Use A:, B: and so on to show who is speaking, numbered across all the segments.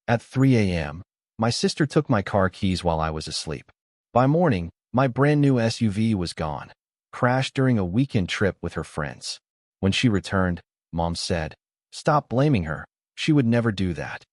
A: At 3 a.m., my sister took my car keys while I was asleep. By morning, my brand new SUV was gone, crashed during a weekend trip with her friends. When she returned, Mom said, "Stop blaming her. She would never do that."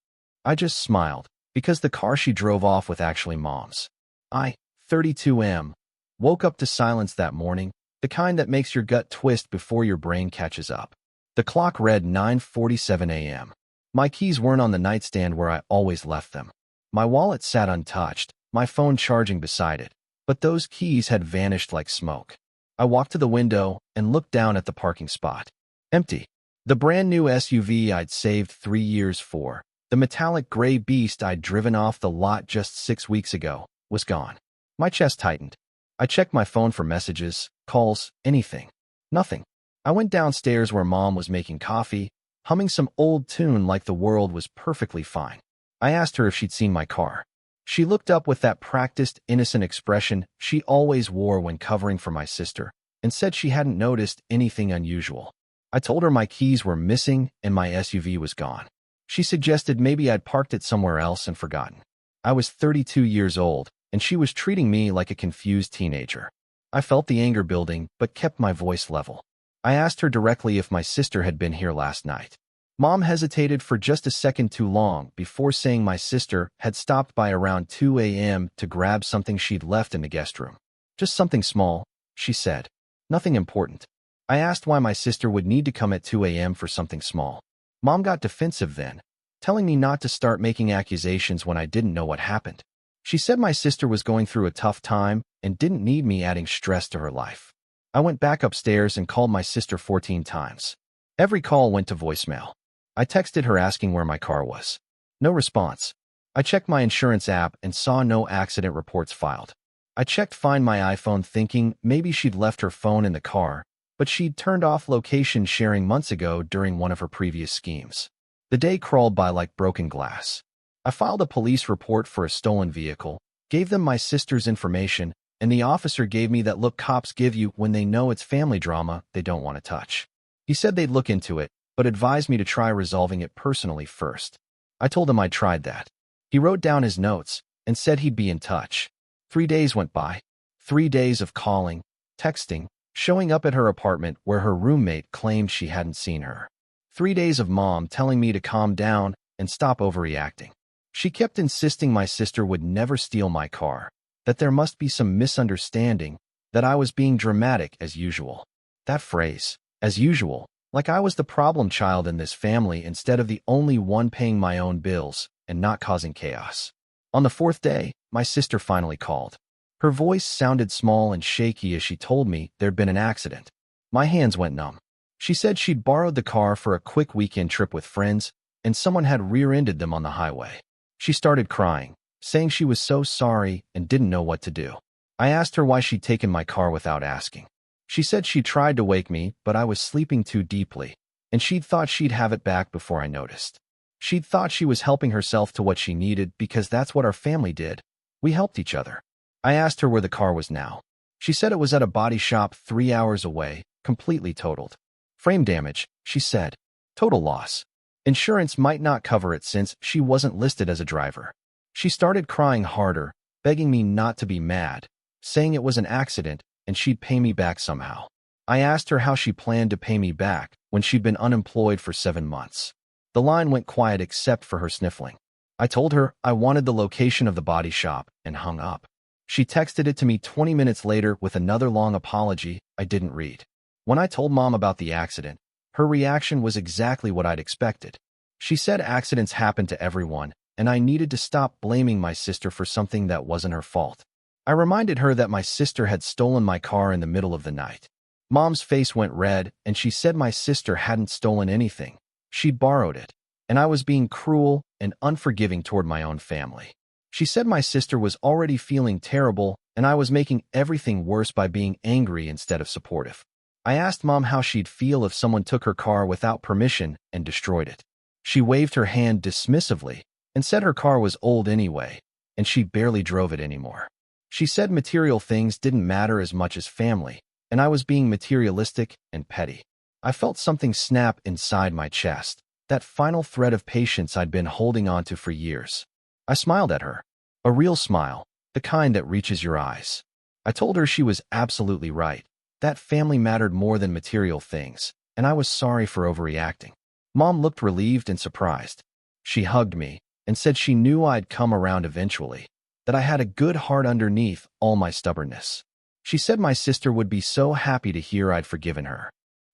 A: I just smiled, because the car she drove off with actually Mom's. I, 32M, woke up to silence that morning, the kind that makes your gut twist before your brain catches up. The clock read 9:47 a.m. My keys weren't on the nightstand where I always left them. My wallet sat untouched, my phone charging beside it, but those keys had vanished like smoke. I walked to the window and looked down at the parking spot. Empty. The brand new SUV I'd saved 3 years for, the metallic gray beast I'd driven off the lot just 6 weeks ago, was gone. My chest tightened. I checked my phone for messages, calls, anything. Nothing. I went downstairs where Mom was making coffee, humming some old tune like the world was perfectly fine. I asked her if she'd seen my car. She looked up with that practiced, innocent expression she always wore when covering for my sister, and said she hadn't noticed anything unusual. I told her my keys were missing and my SUV was gone. She suggested maybe I'd parked it somewhere else and forgotten. I was 32 years old, and she was treating me like a confused teenager. I felt the anger building, but kept my voice level. I asked her directly if my sister had been here last night. Mom hesitated for just a second too long before saying my sister had stopped by around 2 a.m. to grab something she'd left in the guest room. "Just something small," she said. "Nothing important." I asked why my sister would need to come at 2 a.m. for something small. Mom got defensive then, telling me not to start making accusations when I didn't know what happened. She said my sister was going through a tough time and didn't need me adding stress to her life. I went back upstairs and called my sister 14 times. Every call went to voicemail. I texted her asking where my car was. No response. I checked my insurance app and saw no accident reports filed. I checked Find My iPhone thinking maybe she'd left her phone in the car, but she'd turned off location sharing months ago during one of her previous schemes. The day crawled by like broken glass. I filed a police report for a stolen vehicle, gave them my sister's information, and the officer gave me that look cops give you when they know it's family drama they don't want to touch. He said they'd look into it, but advised me to try resolving it personally first. I told him I'd tried that. He wrote down his notes and said he'd be in touch. 3 days went by. 3 days of calling, texting, showing up at her apartment where her roommate claimed she hadn't seen her. 3 days of Mom telling me to calm down and stop overreacting. She kept insisting my sister would never steal my car, that there must be some misunderstanding, that I was being dramatic as usual. That phrase, as usual, like I was the problem child in this family instead of the only one paying my own bills and not causing chaos. On the 4th day, my sister finally called. Her voice sounded small and shaky as she told me there'd been an accident. My hands went numb. She said she'd borrowed the car for a quick weekend trip with friends, and someone had rear-ended them on the highway. She started crying, saying she was so sorry and didn't know what to do. I asked her why she'd taken my car without asking. She said she tried to wake me, but I was sleeping too deeply, and she'd thought she'd have it back before I noticed. She'd thought she was helping herself to what she needed because that's what our family did. We helped each other. I asked her where the car was now. She said it was at a body shop 3 hours away, completely totaled. Frame damage, she said. Total loss. Insurance might not cover it since she wasn't listed as a driver. She started crying harder, begging me not to be mad, saying it was an accident and she'd pay me back somehow. I asked her how she planned to pay me back when she'd been unemployed for 7 months. The line went quiet except for her sniffling. I told her I wanted the location of the body shop and hung up. She texted it to me 20 minutes later with another long apology I didn't read. When I told Mom about the accident, her reaction was exactly what I'd expected. She said accidents happen to everyone, and I needed to stop blaming my sister for something that wasn't her fault. I reminded her that my sister had stolen my car in the middle of the night. Mom's face went red, and she said my sister hadn't stolen anything. She'd borrowed it, and I was being cruel and unforgiving toward my own family. She said my sister was already feeling terrible, and I was making everything worse by being angry instead of supportive. I asked Mom how she'd feel if someone took her car without permission and destroyed it. She waved her hand dismissively and said her car was old anyway, and she barely drove it anymore. She said material things didn't matter as much as family, and I was being materialistic and petty. I felt something snap inside my chest, that final thread of patience I'd been holding on to for years. I smiled at her. A real smile, the kind that reaches your eyes. I told her she was absolutely right. That family mattered more than material things, and I was sorry for overreacting. Mom looked relieved and surprised. She hugged me and said she knew I'd come around eventually, that I had a good heart underneath all my stubbornness. She said my sister would be so happy to hear I'd forgiven her.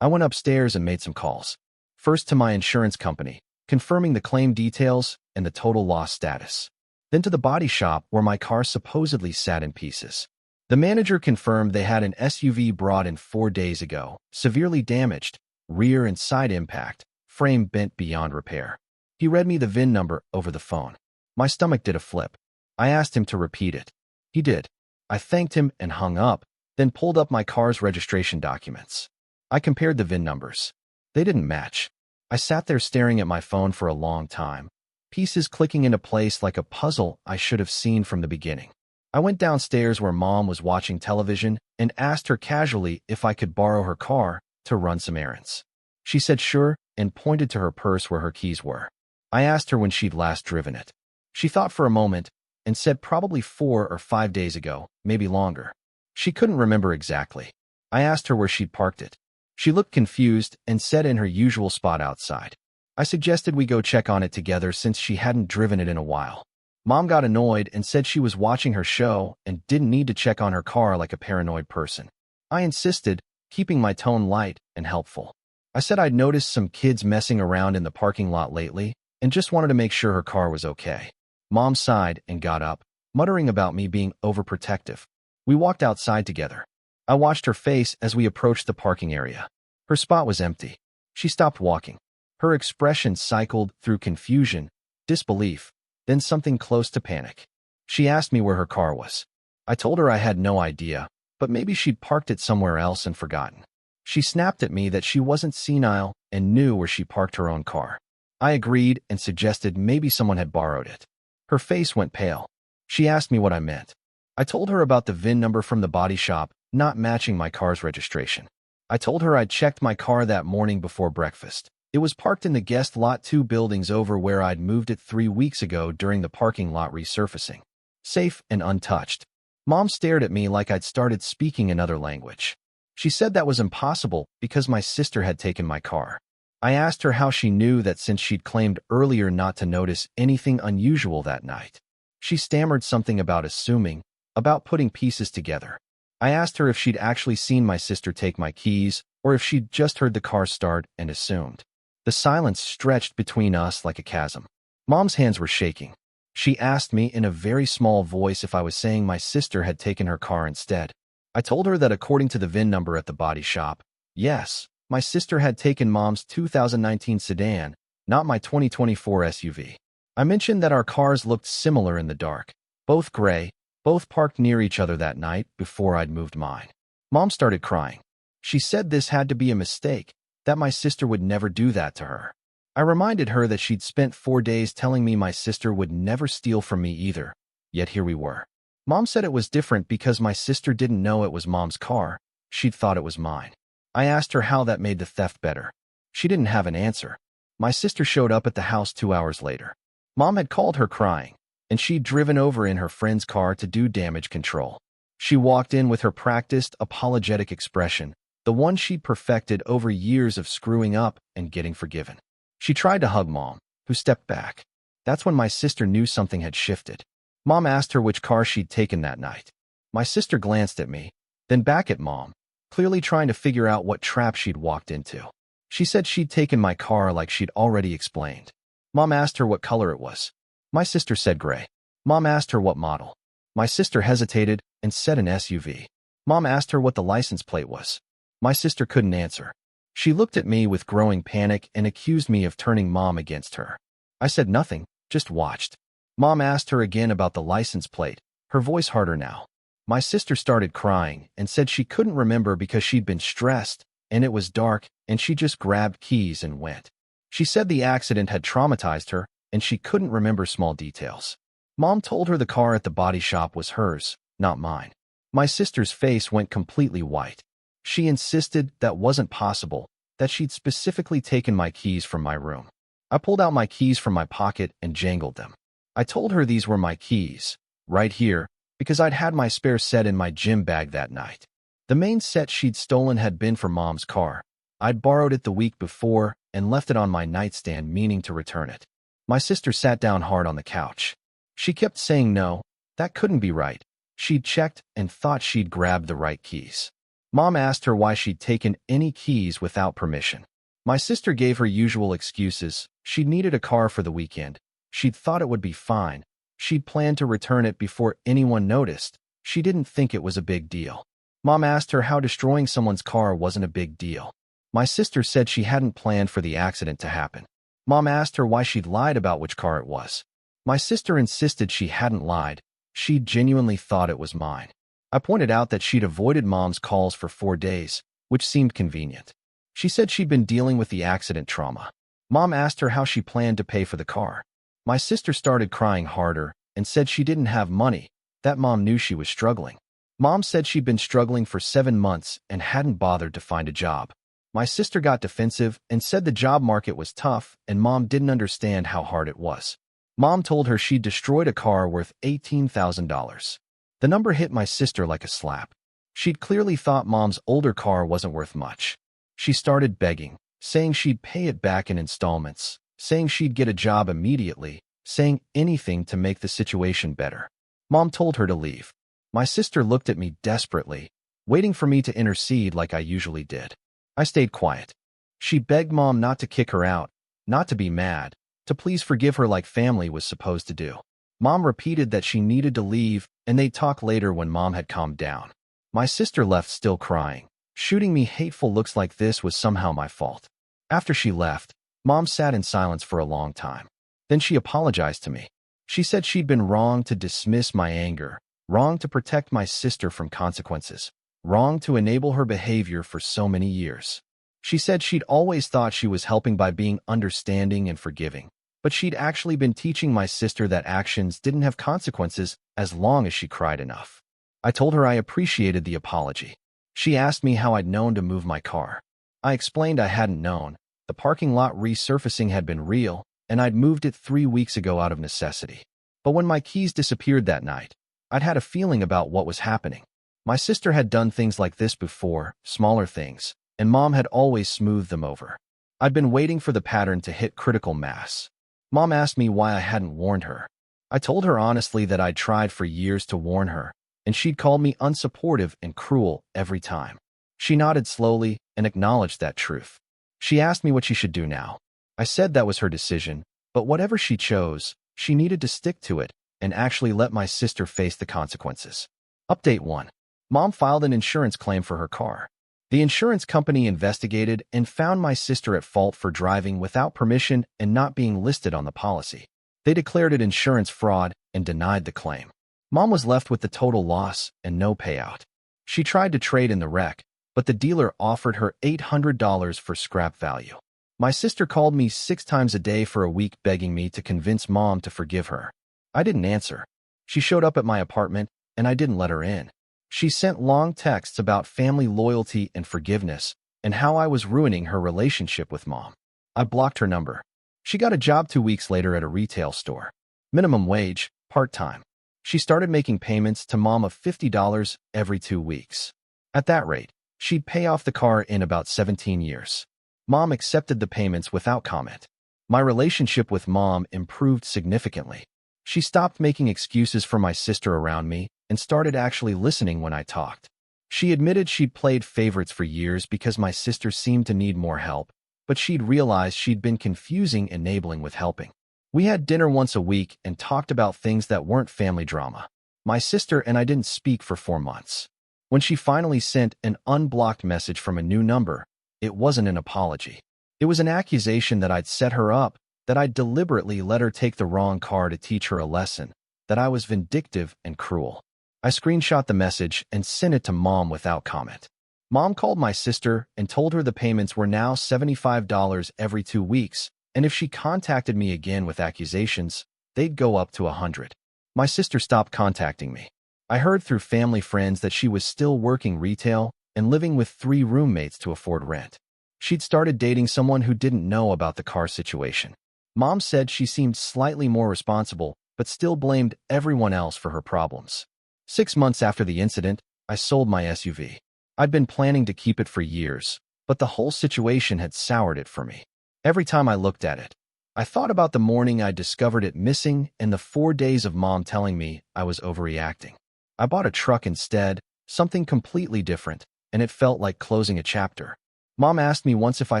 A: I went upstairs and made some calls. First to my insurance company, confirming the claim details and the total loss status. Then to the body shop where my car supposedly sat in pieces. The manager confirmed they had an SUV brought in 4 days ago, severely damaged, rear and side impact, frame bent beyond repair. He read me the VIN number over the phone. My stomach did a flip. I asked him to repeat it. He did. I thanked him and hung up, then pulled up my car's registration documents. I compared the VIN numbers. They didn't match. I sat there staring at my phone for a long time, pieces clicking into place like a puzzle I should have seen from the beginning. I went downstairs where Mom was watching television and asked her casually if I could borrow her car to run some errands. She said sure and pointed to her purse where her keys were. I asked her when she'd last driven it. She thought for a moment and said probably 4 or 5 days ago, maybe longer. She couldn't remember exactly. I asked her where she'd parked it. She looked confused and said in her usual spot outside. I suggested we go check on it together since she hadn't driven it in a while. Mom got annoyed and said she was watching her show and didn't need to check on her car like a paranoid person. I insisted, keeping my tone light and helpful. I said I'd noticed some kids messing around in the parking lot lately and just wanted to make sure her car was okay. Mom sighed and got up, muttering about me being overprotective. We walked outside together. I watched her face as we approached the parking area. Her spot was empty. She stopped walking. Her expression cycled through confusion, disbelief, then something close to panic. She asked me where her car was. I told her I had no idea, but maybe she'd parked it somewhere else and forgotten. She snapped at me that she wasn't senile and knew where she parked her own car. I agreed and suggested maybe someone had borrowed it. Her face went pale. She asked me what I meant. I told her about the VIN number from the body shop not matching my car's registration. I told her I'd checked my car that morning before breakfast. It was parked in the guest lot 2 buildings over where I'd moved it 3 weeks ago during the parking lot resurfacing. Safe and untouched. Mom stared at me like I'd started speaking another language. She said that was impossible because my sister had taken my car. I asked her how she knew that since she'd claimed earlier not to notice anything unusual that night. She stammered something about assuming, about putting pieces together. I asked her if she'd actually seen my sister take my keys or if she'd just heard the car start and assumed. The silence stretched between us like a chasm. Mom's hands were shaking. She asked me in a very small voice if I was saying my sister had taken her car instead. I told her that according to the VIN number at the body shop, yes, my sister had taken Mom's 2019 sedan, not my 2024 SUV. I mentioned that our cars looked similar in the dark, both gray, both parked near each other that night before I'd moved mine. Mom started crying. She said this had to be a mistake, that my sister would never do that to her. I reminded her that she'd spent 4 days telling me my sister would never steal from me either, yet here we were. Mom said it was different because my sister didn't know it was Mom's car, she'd thought it was mine. I asked her how that made the theft better. She didn't have an answer. My sister showed up at the house 2 hours later. Mom had called her crying, and she'd driven over in her friend's car to do damage control. She walked in with her practiced, apologetic expression, the one she'd perfected over years of screwing up and getting forgiven. She tried to hug Mom, who stepped back. That's when my sister knew something had shifted. Mom asked her which car she'd taken that night. My sister glanced at me, then back at Mom, clearly trying to figure out what trap she'd walked into. She said she'd taken my car like she'd already explained. Mom asked her what color it was. My sister said gray. Mom asked her what model. My sister hesitated and said an SUV. Mom asked her what the license plate was. My sister couldn't answer. She looked at me with growing panic and accused me of turning Mom against her. I said nothing, just watched. Mom asked her again about the license plate, her voice harder now. My sister started crying and said she couldn't remember because she'd been stressed, and it was dark, and she just grabbed keys and went. She said the accident had traumatized her, and she couldn't remember small details. Mom told her the car at the body shop was hers, not mine. My sister's face went completely white. She insisted that wasn't possible, that she'd specifically taken my keys from my room. I pulled out my keys from my pocket and jangled them. I told her these were my keys, right here, because I'd had my spare set in my gym bag that night. The main set she'd stolen had been for Mom's car. I'd borrowed it the week before and left it on my nightstand, meaning to return it. My sister sat down hard on the couch. She kept saying no, that couldn't be right. She'd checked and thought she'd grabbed the right keys. Mom asked her why she'd taken any keys without permission. My sister gave her usual excuses. She'd needed a car for the weekend. She'd thought it would be fine. She'd planned to return it before anyone noticed. She didn't think it was a big deal. Mom asked her how destroying someone's car wasn't a big deal. My sister said she hadn't planned for the accident to happen. Mom asked her why she'd lied about which car it was. My sister insisted she hadn't lied. She genuinely thought it was mine. I pointed out that she'd avoided Mom's calls for 4 days, which seemed convenient. She said she'd been dealing with the accident trauma. Mom asked her how she planned to pay for the car. My sister started crying harder and said she didn't have money, that Mom knew she was struggling. Mom said she'd been struggling for 7 months and hadn't bothered to find a job. My sister got defensive and said the job market was tough and Mom didn't understand how hard it was. Mom told her she'd destroyed a car worth $18,000. The number hit my sister like a slap. She'd clearly thought Mom's older car wasn't worth much. She started begging, saying she'd pay it back in installments, saying she'd get a job immediately, saying anything to make the situation better. Mom told her to leave. My sister looked at me desperately, waiting for me to intercede like I usually did. I stayed quiet. She begged Mom not to kick her out, not to be mad, to please forgive her like family was supposed to do. Mom repeated that she needed to leave, and they'd talk later when Mom had calmed down. My sister left still crying, shooting me hateful looks like this was somehow my fault. After she left, Mom sat in silence for a long time. Then she apologized to me. She said she'd been wrong to dismiss my anger, wrong to protect my sister from consequences, wrong to enable her behavior for so many years. She said she'd always thought she was helping by being understanding and forgiving, but she'd actually been teaching my sister that actions didn't have consequences as long as she cried enough. I told her I appreciated the apology. She asked me how I'd known to move my car. I explained I hadn't known. The parking lot resurfacing had been real, and I'd moved it 3 weeks ago out of necessity. But when my keys disappeared that night, I'd had a feeling about what was happening. My sister had done things like this before, smaller things, and Mom had always smoothed them over. I'd been waiting for the pattern to hit critical mass. Mom asked me why I hadn't warned her. I told her honestly that I'd tried for years to warn her, and she'd called me unsupportive and cruel every time. She nodded slowly and acknowledged that truth. She asked me what she should do now. I said that was her decision, but whatever she chose, she needed to stick to it and actually let my sister face the consequences. Update 1. Mom filed an insurance claim for her car. The insurance company investigated and found my sister at fault for driving without permission and not being listed on the policy. They declared it insurance fraud and denied the claim. Mom was left with the total loss and no payout. She tried to trade in the wreck, but the dealer offered her $800 for scrap value. My sister called me 6 times a day for a week begging me to convince Mom to forgive her. I didn't answer. She showed up at my apartment, and I didn't let her in. She sent long texts about family loyalty and forgiveness, and how I was ruining her relationship with Mom. I blocked her number. She got a job 2 weeks later at a retail store. Minimum wage, part-time. She started making payments to Mom of $50 every 2 weeks. At that rate, she'd pay off the car in about 17 years. Mom accepted the payments without comment. My relationship with Mom improved significantly. She stopped making excuses for my sister around me and started actually listening when I talked. She admitted she'd played favorites for years because my sister seemed to need more help, but she'd realized she'd been confusing enabling with helping. We had dinner once a week and talked about things that weren't family drama. My sister and I didn't speak for 4 months. When she finally sent an unblocked message from a new number, it wasn't an apology. It was an accusation that I'd set her up, that I'd deliberately let her take the wrong car to teach her a lesson, that I was vindictive and cruel. I screenshot the message and sent it to Mom without comment. Mom called my sister and told her the payments were now $75 every 2 weeks, and if she contacted me again with accusations, they'd go up to $100. My sister stopped contacting me. I heard through family friends that she was still working retail and living with 3 roommates to afford rent. She'd started dating someone who didn't know about the car situation. Mom said she seemed slightly more responsible, but still blamed everyone else for her problems. 6 months after the incident, I sold my SUV. I'd been planning to keep it for years, but the whole situation had soured it for me. Every time I looked at it, I thought about the morning I discovered it missing and the 4 days of Mom telling me I was overreacting. I bought a truck instead, something completely different, and it felt like closing a chapter. Mom asked me once if I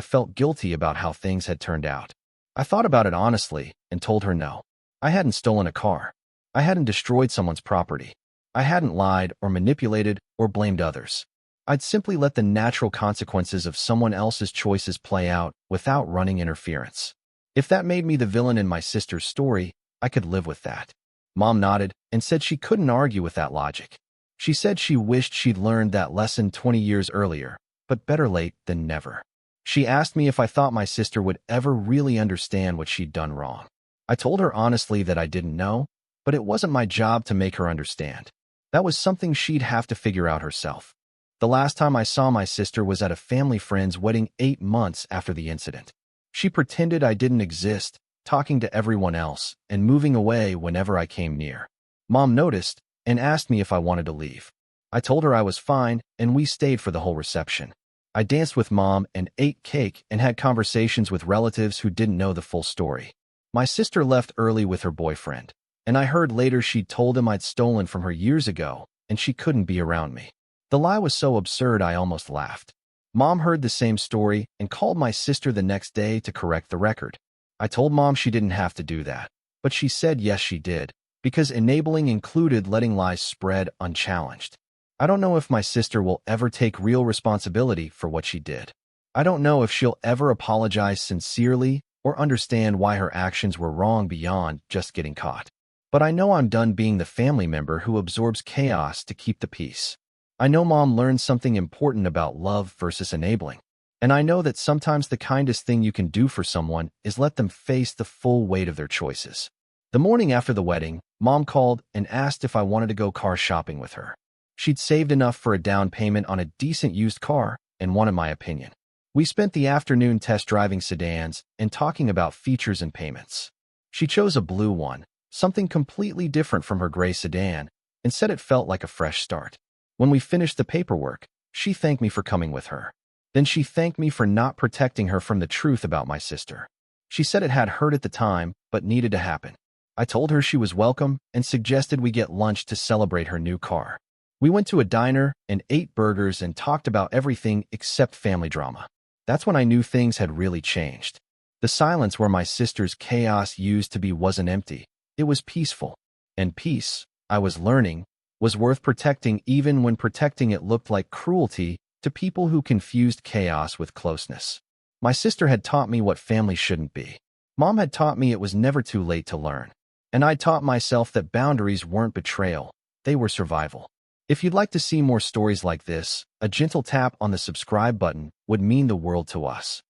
A: felt guilty about how things had turned out. I thought about it honestly and told her no. I hadn't stolen a car. I hadn't destroyed someone's property. I hadn't lied or manipulated or blamed others. I'd simply let the natural consequences of someone else's choices play out without running interference. If that made me the villain in my sister's story, I could live with that. Mom nodded and said she couldn't argue with that logic. She said she wished she'd learned that lesson 20 years earlier, but better late than never. She asked me if I thought my sister would ever really understand what she'd done wrong. I told her honestly that I didn't know, but it wasn't my job to make her understand. That was something she'd have to figure out herself. The last time I saw my sister was at a family friend's wedding 8 months after the incident. She pretended I didn't exist, talking to everyone else, and moving away whenever I came near. Mom noticed and asked me if I wanted to leave. I told her I was fine, and we stayed for the whole reception. I danced with Mom and ate cake and had conversations with relatives who didn't know the full story. My sister left early with her boyfriend, and I heard later she'd told him I'd stolen from her years ago and she couldn't be around me. The lie was so absurd I almost laughed. Mom heard the same story and called my sister the next day to correct the record. I told Mom she didn't have to do that, but she said yes she did, because enabling included letting lies spread unchallenged. I don't know if my sister will ever take real responsibility for what she did. I don't know if she'll ever apologize sincerely or understand why her actions were wrong beyond just getting caught. But I know I'm done being the family member who absorbs chaos to keep the peace. I know Mom learned something important about love versus enabling. And I know that sometimes the kindest thing you can do for someone is let them face the full weight of their choices. The morning after the wedding, Mom called and asked if I wanted to go car shopping with her. She'd saved enough for a down payment on a decent used car and wanted my opinion. We spent the afternoon test driving sedans and talking about features and payments. She chose a blue one, something completely different from her gray sedan, and said it felt like a fresh start. When we finished the paperwork, she thanked me for coming with her. Then she thanked me for not protecting her from the truth about my sister. She said it had hurt at the time, but needed to happen. I told her she was welcome and suggested we get lunch to celebrate her new car. We went to a diner and ate burgers and talked about everything except family drama. That's when I knew things had really changed. The silence where my sister's chaos used to be wasn't empty. It was peaceful. And peace, I was learning, was worth protecting even when protecting it looked like cruelty to people who confused chaos with closeness. My sister had taught me what family shouldn't be. Mom had taught me it was never too late to learn. And I taught myself that boundaries weren't betrayal, they were survival. If you'd like to see more stories like this, a gentle tap on the subscribe button would mean the world to us.